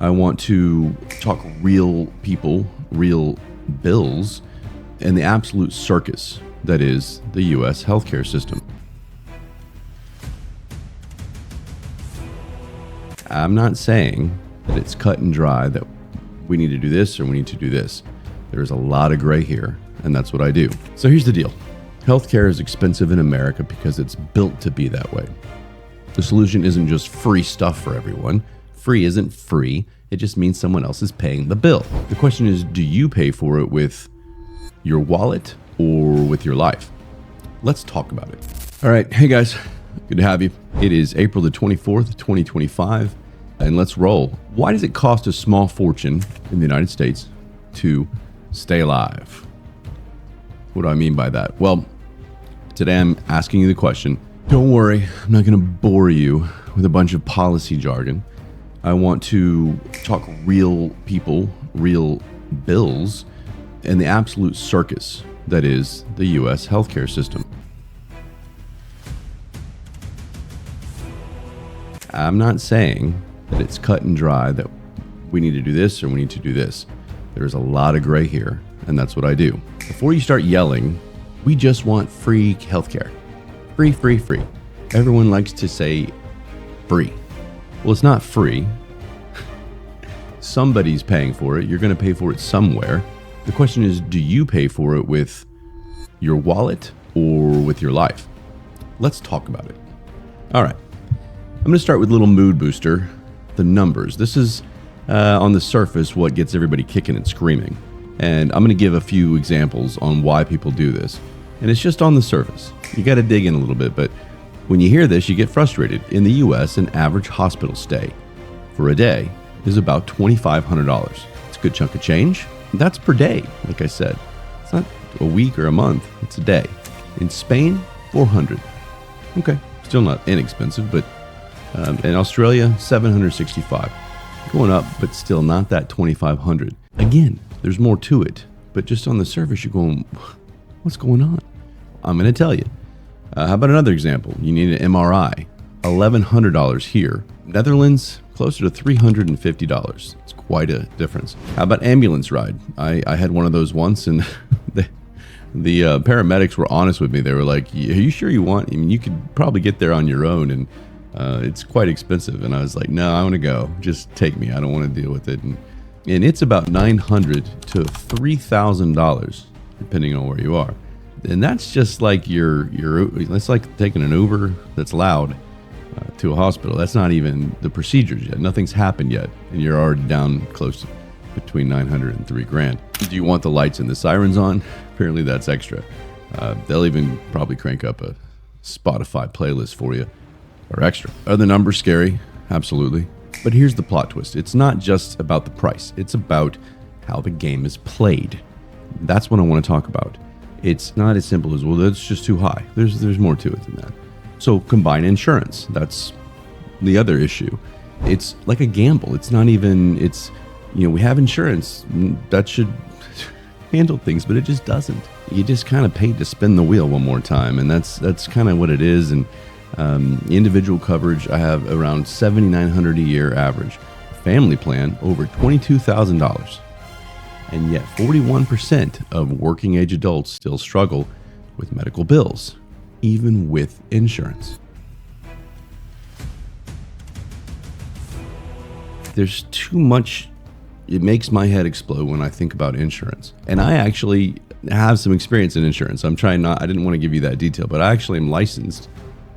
I want to talk real people, real bills, and the absolute circus that is the U.S. healthcare system. I'm not saying that it's cut and dry that we need to do this or we need to do this. There's a lot of gray here, and that's what I do. So here's the deal. Healthcare is expensive in America because it's built to be that way. The solution isn't just free stuff for everyone. Free isn't free. It just means someone else is paying the bill. The question is, do you pay for it with your wallet or with your life? Let's talk about it. All right. Hey guys, good to have you. It is April the 24th, 2025, and let's roll. Why does it cost a small fortune in the United States to stay alive? What do I mean by that? Well, today I'm asking you the question. Don't worry, I'm not going to bore you with a bunch of policy jargon. I want to talk real people, real bills, and the absolute circus that is the U.S. healthcare system. I'm not saying that it's cut and dry that we need to do this or we need to do this. There's a lot of gray here, and that's what I do. Before you start yelling, we just want free healthcare. Free, free, free. Everyone likes to say free. Well, it's not free. Somebody's paying for it. You're going to pay for it somewhere. The question is, do you pay for it with your wallet or with your life? Let's talk about it. All right. I'm going to start with a little mood booster, the numbers. This is on the surface what gets everybody kicking and screaming. And I'm going to give a few examples on why people do this. And it's just on the surface. You got to dig in a little bit, but when you hear this, you get frustrated. In the US, an average hospital stay for a day is about $2,500. It's a good chunk of change. That's per day, like I said. It's not a week or a month, it's a day. In Spain, $400. Okay, still not inexpensive, but in Australia, $765. Going up, but still not that $2,500. Again, there's more to it, but just on the surface, you're going, what's going on? I'm going to tell you. How about another example? You need an MRI, $1,100 here. Netherlands, closer to $350. It's quite a difference. How about ambulance ride? I had one of those once, and the paramedics were honest with me. They were like, are you sure you want? I mean, you could probably get there on your own, and it's quite expensive. And I was like, no, I want to go. Just take me. I don't want to deal with it. And it's about $900 to $3,000, depending on where you are. And that's just like that's like taking an Uber that's loud to a hospital. That's not even the procedures yet. Nothing's happened yet, and you're already down close to between $900 and $3,000. Do you want the lights and the sirens on? Apparently that's extra. They'll even probably crank up a Spotify playlist for you, or extra. Are the numbers scary? Absolutely. But here's the plot twist. It's not just about the price. It's about how the game is played. That's what I want to talk about. It's not as simple as, well, that's just too high. There's more to it than that. So combine insurance. That's the other issue. It's like a gamble. It's not even, we have insurance that should handle things, but it just doesn't. You just kind of paid to spin the wheel one more time. And that's kind of what it is. And individual coverage, I have around $7,900 a year average. Family plan, over $22,000. And yet 41% of working age adults still struggle with medical bills, even with insurance. There's too much. It makes my head explode when I think about insurance. And I actually have some experience in insurance. I didn't want to give you that detail, but I actually am licensed,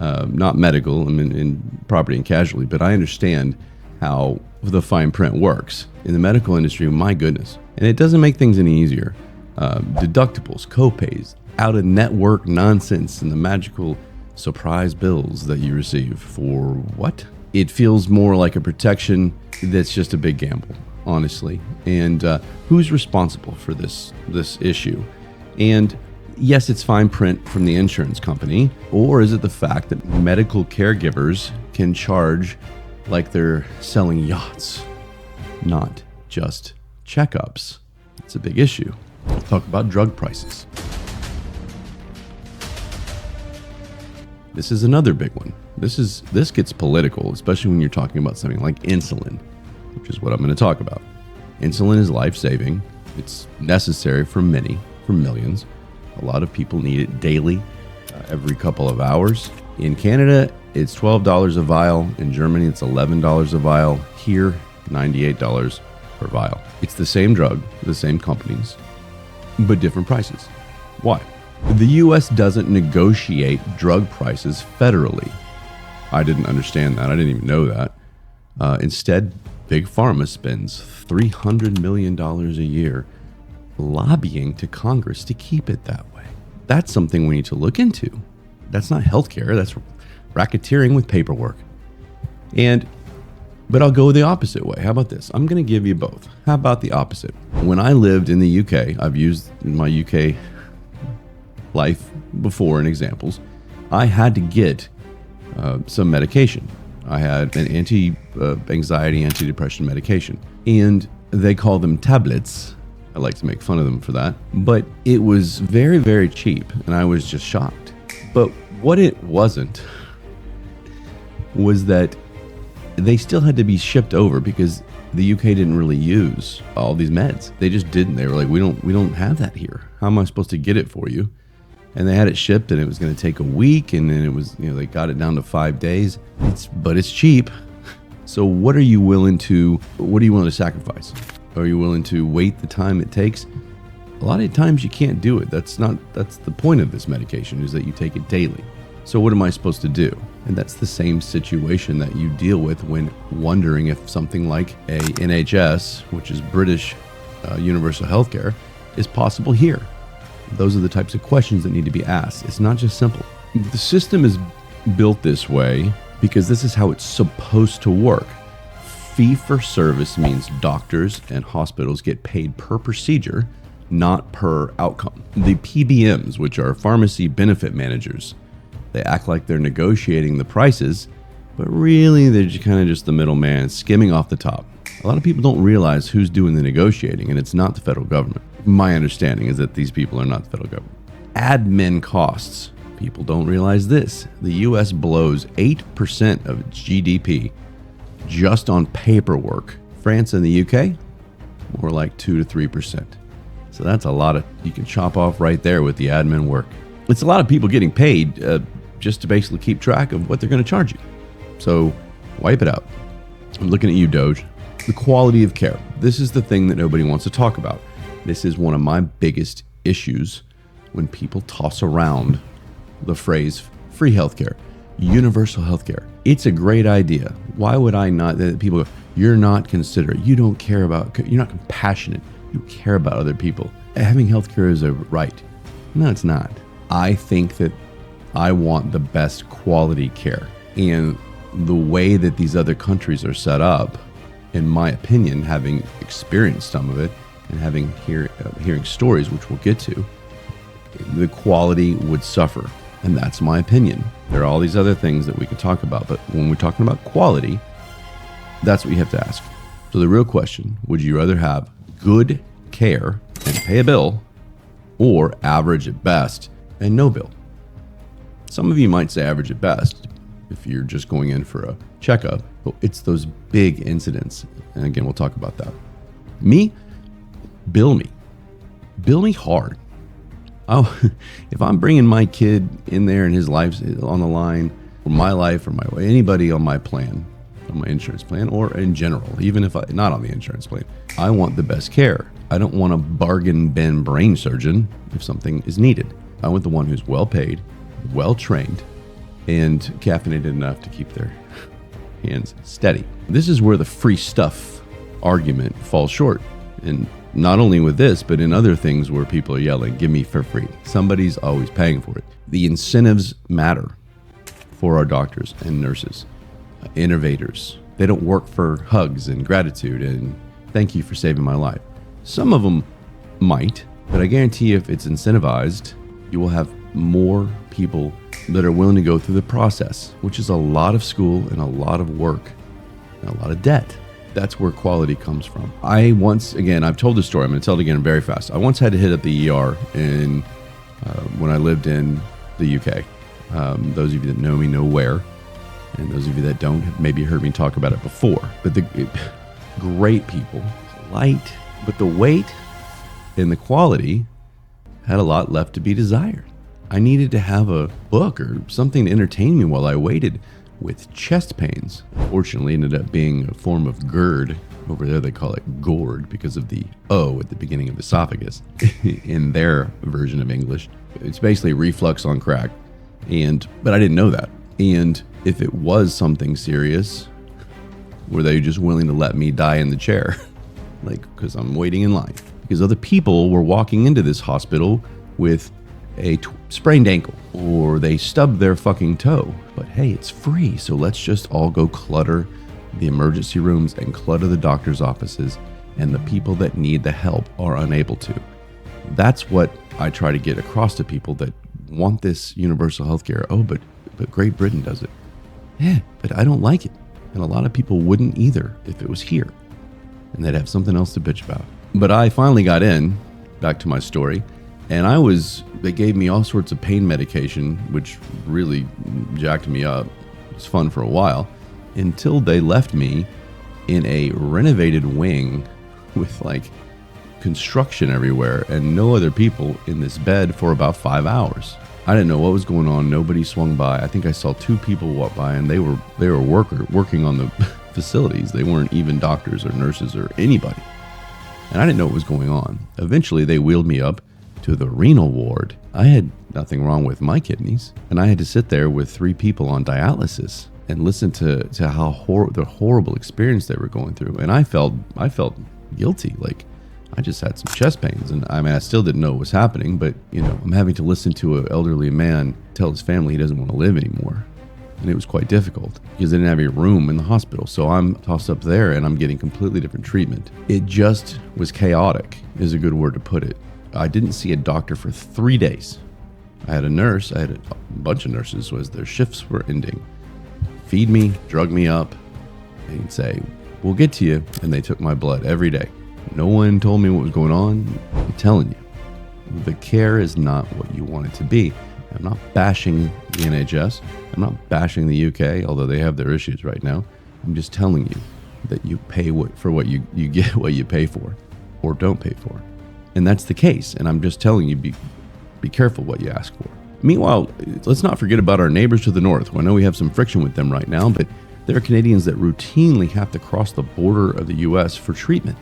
not medical, I'm in property and casualty, but I understand how the fine print works. In the medical industry, my goodness. And it doesn't make things any easier. Deductibles, co-pays, out-of-network nonsense, and the magical surprise bills that you receive for what? It feels more like a protection that's just a big gamble, honestly. And who's responsible for this issue? And yes, it's fine print from the insurance company, or is it the fact that medical caregivers can charge like they're selling yachts, not just checkups? It's a big issue. We'll talk about drug prices. This is another big one. This gets political, especially when you're talking about something like insulin, which which is what I'm going to talk about. Insulin is life-saving. It's necessary for many, for millions. A lot of people need it daily, every couple of hours. In Canada, it's $12 a vial. In Germany, it's $11 a vial. Here, $98 per vial. It's the same drug, the same companies, but different prices. Why? The US doesn't negotiate drug prices federally. I didn't understand that. I didn't even know that. Instead, Big Pharma spends $300 million a year lobbying to Congress to keep it that way. That's something we need to look into. That's not healthcare. That's racketeering with paperwork. But I'll go the opposite way. How about this? I'm going to give you both. How about the opposite? When I lived in the UK, I've used my UK life before in examples. I had to get some medication. I had an anti-anxiety, anti-depression medication, and they call them tablets. I like to make fun of them for that, but it was very, very cheap, and I was just shocked. But what it wasn't was that they still had to be shipped over because the UK didn't really use all these meds. They just didn't. They were like, we don't have that here. How am I supposed to get it for you? And they had it shipped, and it was going to take a week, and then it was, they got it down to 5 days. But it's cheap. So what are you willing to sacrifice? Are you willing to wait the time it takes? A lot of times you can't do it. That's the point of this medication, is that you take it daily. So what am I supposed to do? And that's the same situation that you deal with when wondering if something like a NHS, which is British Universal Healthcare, is possible here. Those are the types of questions that need to be asked. It's not just simple. The system is built this way because this is how it's supposed to work. Fee-for-service means doctors and hospitals get paid per procedure, not per outcome. The PBMs, which are pharmacy benefit managers, they act like they're negotiating the prices, but really they're just the middleman skimming off the top. A lot of people don't realize who's doing the negotiating, and it's not the federal government. My understanding is that these people are not the federal government. Admin costs. People don't realize this. The US blows 8% of its GDP just on paperwork. France and the UK, more like 2 to 3%. So that's a lot you can chop off right there with the admin work. It's a lot of people getting paid just to basically keep track of what they're going to charge you. So wipe it out. I'm looking at you, Doge. The quality of care. This is the thing that nobody wants to talk about. This is one of my biggest issues when people toss around the phrase free healthcare, universal healthcare. It's a great idea. Why would I not? People go, you're not considerate. You don't care about, you're not compassionate. You care about other people. Having healthcare is a right. No, it's not. I think that I want the best quality care. And the way that these other countries are set up, in my opinion, having experienced some of it and hearing stories, which we'll get to, the quality would suffer. And that's my opinion. There are all these other things that we could talk about, but when we're talking about quality, that's what you have to ask. So the real question, would you rather have good care and pay a bill, or average at best and no bill? Some of you might say average at best if you're just going in for a checkup, but it's those big incidents. And again, we'll talk about that. Me, bill me. Bill me hard. Oh, if I'm bringing my kid in there and his life's on the line, or my life, or anybody on my plan, on my insurance plan, or in general, even if I'm not on the insurance plan, I want the best care. I don't want a bargain bin brain surgeon if something is needed. I want the one who's well paid, well trained, and caffeinated enough to keep their hands steady. This is where the free stuff argument falls short. And not only with this, but in other things where people are yelling, give me for free. Somebody's always paying for it. The incentives matter for our doctors and nurses, innovators. They don't work for hugs and gratitude and thank you for saving my life. Some of them might, but I guarantee if it's incentivized, you will have more people that are willing to go through the process, which is a lot of school and a lot of work and a lot of debt. That's where quality comes from. I've told this story, I'm going to tell it again very fast. I once had to hit up the ER when I lived in the UK. Those of you that know me know where, and those of you that don't have maybe heard me talk about it before. But great people, polite, but the weight and the quality had a lot left to be desired. I needed to have a book or something to entertain me while I waited with chest pains. Fortunately, it ended up being a form of GERD. Over there, they call it gourd because of the O at the beginning of esophagus in their version of English. It's basically reflux on crack. But I didn't know that. And if it was something serious, were they just willing to let me die in the chair? Because I'm waiting in line. Because other people were walking into this hospital with a sprained ankle, or they stubbed their fucking toe. But hey, it's free, so let's just all go clutter the emergency rooms and clutter the doctor's offices, and the people that need the help are unable to. That's what I try to get across to people that want this universal healthcare. Oh, but Great Britain does it. Yeah, but I don't like it. And a lot of people wouldn't either if it was here. And they'd have something else to bitch about. But I finally got in, back to my story, and they gave me all sorts of pain medication, which really jacked me up. It was fun for a while, until they left me in a renovated wing with construction everywhere and no other people in this bed for about 5 hours. I didn't know what was going on. Nobody swung by. I think I saw 2 people walk by, and they were working on the facilities. They weren't even doctors or nurses or anybody. And I didn't know what was going on. Eventually, they wheeled me up to the renal ward. I had nothing wrong with my kidneys, and I had to sit there with 3 people on dialysis and listen to how the horrible experience they were going through. And I felt guilty. I just had some chest pains, and I still didn't know what was happening, but I'm having to listen to an elderly man tell his family he doesn't want to live anymore. And it was quite difficult because they didn't have any room in the hospital. So I'm tossed up there and I'm getting completely different treatment. It just was chaotic, is a good word to put it. I didn't see a doctor for 3 days. I had a bunch of nurses as their shifts were ending. Feed me, drug me up, and say, we'll get to you. And they took my blood every day. No one told me what was going on. I'm telling you, the care is not what you want it to be. I'm not bashing the NHS. I'm not bashing the UK, although they have their issues right now. I'm just telling you that you pay for what you get what you pay for, or don't pay for. And that's the case. And I'm just telling you, be careful what you ask for. Meanwhile, let's not forget about our neighbors to the north. Well, I know we have some friction with them right now, but there are Canadians that routinely have to cross the border of the US for treatment.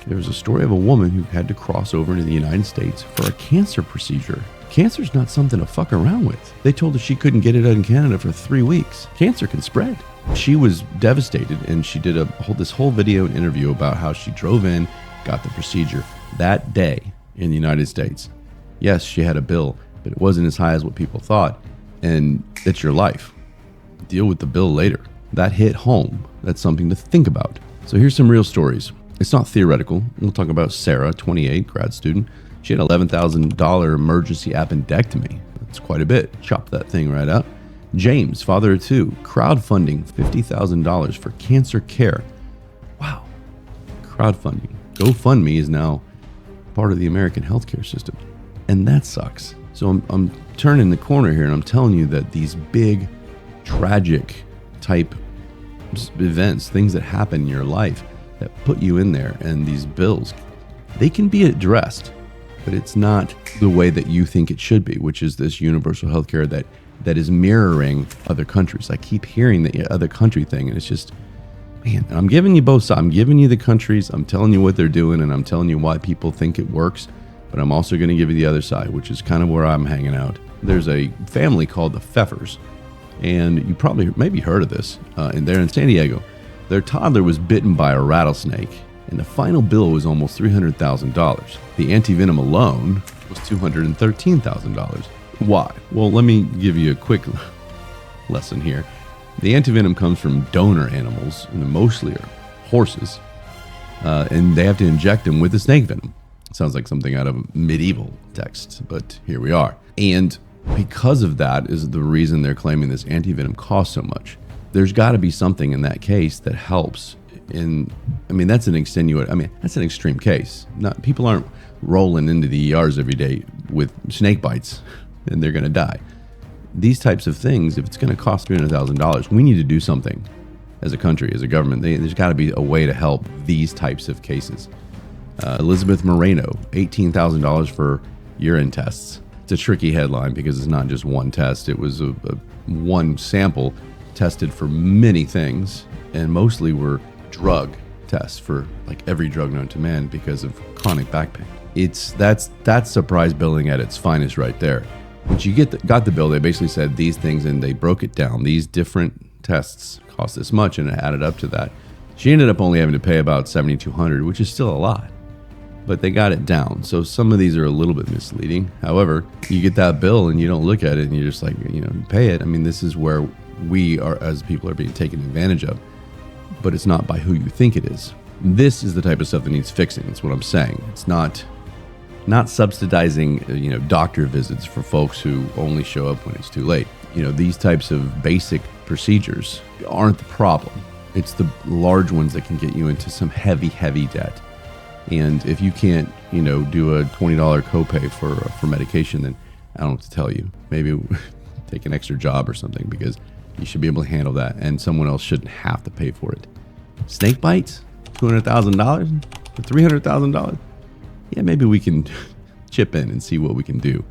There was a story of a woman who had to cross over into the United States for a cancer procedure. Cancer's not something to fuck around with. They told her she couldn't get it in Canada for 3 weeks. Cancer can spread. She was devastated, and she did this whole video and interview about how she drove in, got the procedure that day in the United States. Yes, she had a bill, but it wasn't as high as what people thought, and it's your life. Deal with the bill later. That hit home. That's something to think about. So here's some real stories. It's not theoretical. We'll talk about Sarah, 28, grad student. She had an $11,000 emergency appendectomy. That's quite a bit. Chop that thing right out. James, father of 2, crowdfunding $50,000 for cancer care. Wow. Crowdfunding. GoFundMe is now part of the American healthcare system. And that sucks. So I'm turning the corner here, and I'm telling you that these big, tragic type events, things that happen in your life, that put you in there, and these bills, they can be addressed, but it's not the way that you think it should be, which is this universal healthcare that is mirroring other countries. I keep hearing the other country thing, and it's just, man, I'm giving you both sides. I'm giving you the countries, I'm telling you what they're doing, and I'm telling you why people think it works, but I'm also going to give you the other side, which is kind of where I'm hanging out. There's a family called the Pfeffers, and you probably maybe heard of this, and they're in San Diego. Their toddler was bitten by a rattlesnake, and the final bill was almost $300,000. The antivenom alone was $213,000. Why? Well, let me give you a quick lesson here. The antivenom comes from donor animals, and mostly are horses, and they have to inject them with the snake venom. Sounds like something out of a medieval text, but here we are. And because of that is the reason they're claiming this antivenom costs so much. There's got to be something in that case that helps. That's an extreme case. People aren't rolling into the ERs every day with snake bites and they're going to die. these types of things, if it's going to cost $300,000, we need to do something as a country, as a government. There's got to be a way to help these types of cases. Elizabeth Moreno, $18,000 for urine tests. It's a tricky headline because it's not just one test. It was a one sample tested for many things, and mostly were drug tests for like every drug known to man because of chronic back pain. That's surprise billing at its finest right there. Once you got the bill, they basically said these things, and they broke it down. These different tests cost this much, and it added up to that. She ended up only having to pay about $7,200, which is still a lot, but they got it down. So some of these are a little bit misleading. However, you get that bill and you don't look at it and you're just like, you pay it. I mean, this is where we are, as people, are being taken advantage of, but it's not by who you think it is. This is the type of stuff that needs fixing. That's what I'm saying. It's not subsidizing, doctor visits for folks who only show up when it's too late. These types of basic procedures aren't the problem. It's the large ones that can get you into some heavy, heavy debt. And if you can't, do a $20 copay for medication, then I don't know what to tell you. Maybe take an extra job or something, because you should be able to handle that, and someone else shouldn't have to pay for it. Snake bites, $200,000 for $300,000. Yeah, maybe we can chip in and see what we can do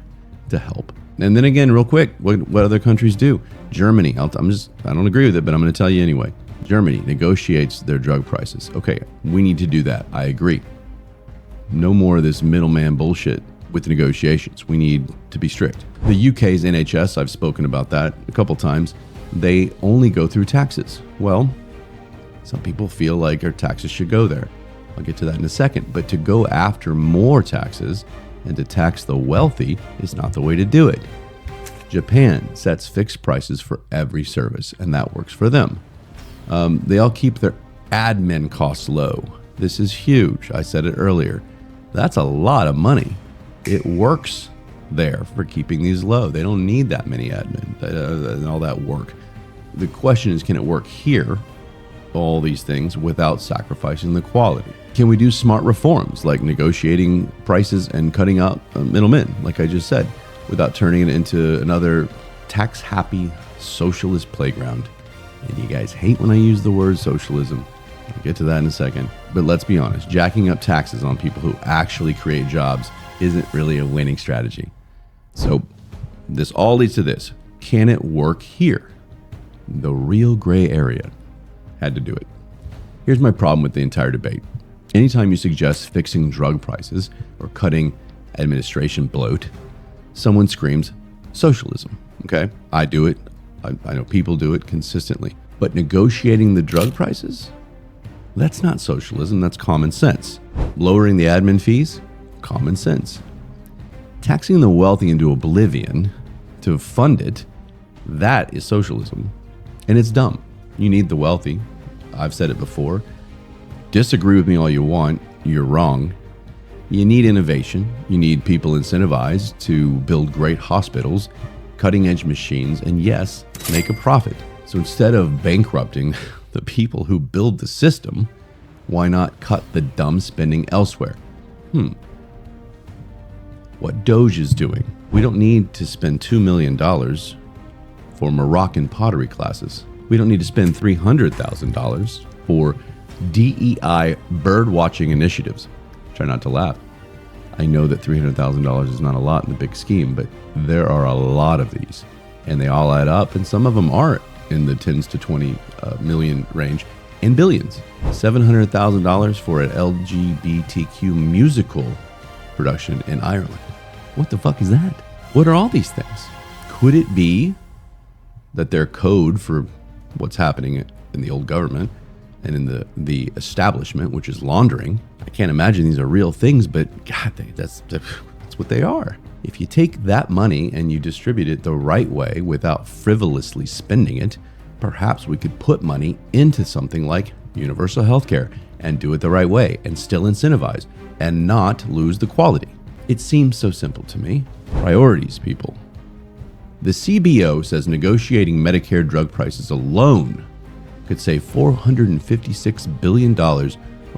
to help. And then again, real quick, what other countries do? Germany, I don't agree with it, but I'm going to tell you anyway. Germany negotiates their drug prices. Okay, we need to do that. I agree. No more of this middleman bullshit with negotiations. We need to be strict. The UK's NHS, I've spoken about that a couple times. They only go through taxes. Well, some people feel like our taxes should go there. I'll get to that in a second. But to go after more taxes and to tax the wealthy is not the way to do it. Japan sets fixed prices for every service, and that works for them. They all keep their admin costs low. This is huge. I said it earlier. That's a lot of money. It works there for keeping these low. They don't need that many admin and all that work. The question is, can it work here, all these things, without sacrificing the quality? Can we do smart reforms like negotiating prices and cutting out middlemen, like I just said, without turning it into another tax-happy socialist playground? And you guys hate when I use the word socialism. I'll get to that in a second. But let's be honest, jacking up taxes on people who actually create jobs isn't really a winning strategy. So this all leads to this. Can it work here? The real gray area. Had to do it. Here's my problem with the entire debate. Anytime you suggest fixing drug prices or cutting administration bloat, someone screams socialism. Okay? I do it. I know people do it consistently. But negotiating the drug prices? That's not socialism. That's common sense. Lowering the admin fees? Common sense. Taxing the wealthy into oblivion to fund it? That is socialism. And it's dumb. You need the wealthy. I've said it before. Disagree with me all you want. You're wrong. You need innovation. You need people incentivized to build great hospitals, cutting-edge machines, and yes, make a profit. So instead of bankrupting the people who build the system, why not cut the dumb spending elsewhere? What Doge is doing. We don't need to spend $2 million for Moroccan pottery classes. We don't need to spend $300,000 for DEI bird watching initiatives. Try not to laugh. I know that $300,000 is not a lot in the big scheme, but there are a lot of these, and they all add up, and some of them are in the tens to 20 million range, and billions. $700,000 for an LGBTQ musical production in Ireland. What the fuck is that? What are all these things? Could it be that their code for what's happening in the old government and in the establishment, which is laundering? I can't imagine these are real things, but God, that's what they are. If you take that money and you distribute it the right way without frivolously spending it, perhaps we could put money into something like universal healthcare and do it the right way and still incentivize and not lose the quality. It seems so simple to me. Priorities, people. The CBO says negotiating Medicare drug prices alone could save $456 billion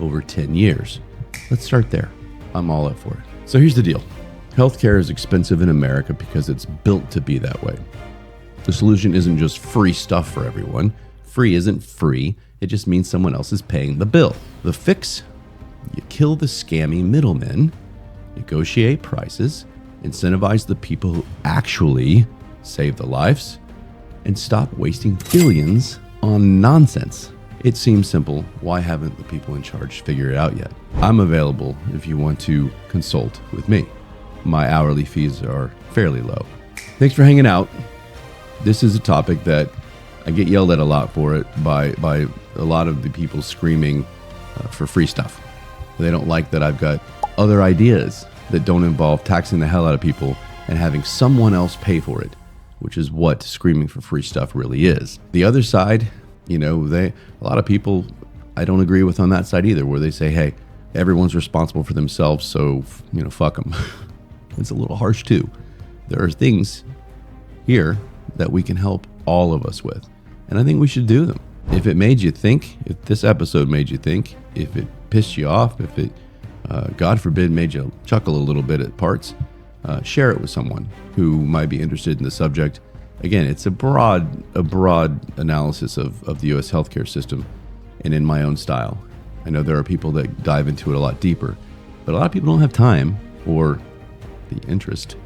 over 10 years. Let's start there. I'm all up for it. So here's the deal. Healthcare is expensive in America because it's built to be that way. The solution isn't just free stuff for everyone. Free isn't free. It just means someone else is paying the bill. The fix? You kill the scammy middlemen, negotiate prices, incentivize the people who actually save the lives, and stop wasting billions on nonsense. It seems simple. Why haven't the people in charge figured it out yet? I'm available if you want to consult with me. My hourly fees are fairly low. Thanks for hanging out. This is a topic that I get yelled at a lot for it by a lot of the people screaming for free stuff. They don't like that I've got other ideas that don't involve taxing the hell out of people and having someone else pay for it, which is what screaming for free stuff really is. The other side, a lot of people I don't agree with on that side either, where they say, hey, everyone's responsible for themselves, so, fuck them. It's a little harsh too. There are things here that we can help all of us with, and I think we should do them. If it made you think, if this episode made you think, if it pissed you off, if it, God forbid, made you chuckle a little bit at parts, share it with someone who might be interested in the subject. Again, it's a broad analysis of the U.S. healthcare system, and in my own style. I know there are people that dive into it a lot deeper, but a lot of people don't have time or the interest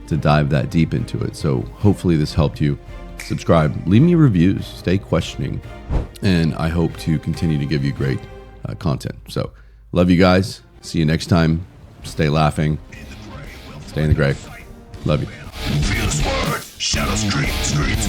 to dive that deep into it. So hopefully this helped you. Subscribe, leave me reviews, stay questioning, and I hope to continue to give you great content. So love you guys. See you next time. Stay laughing. Stay in the gray. Love you. Fierce word, shadow screams, screams,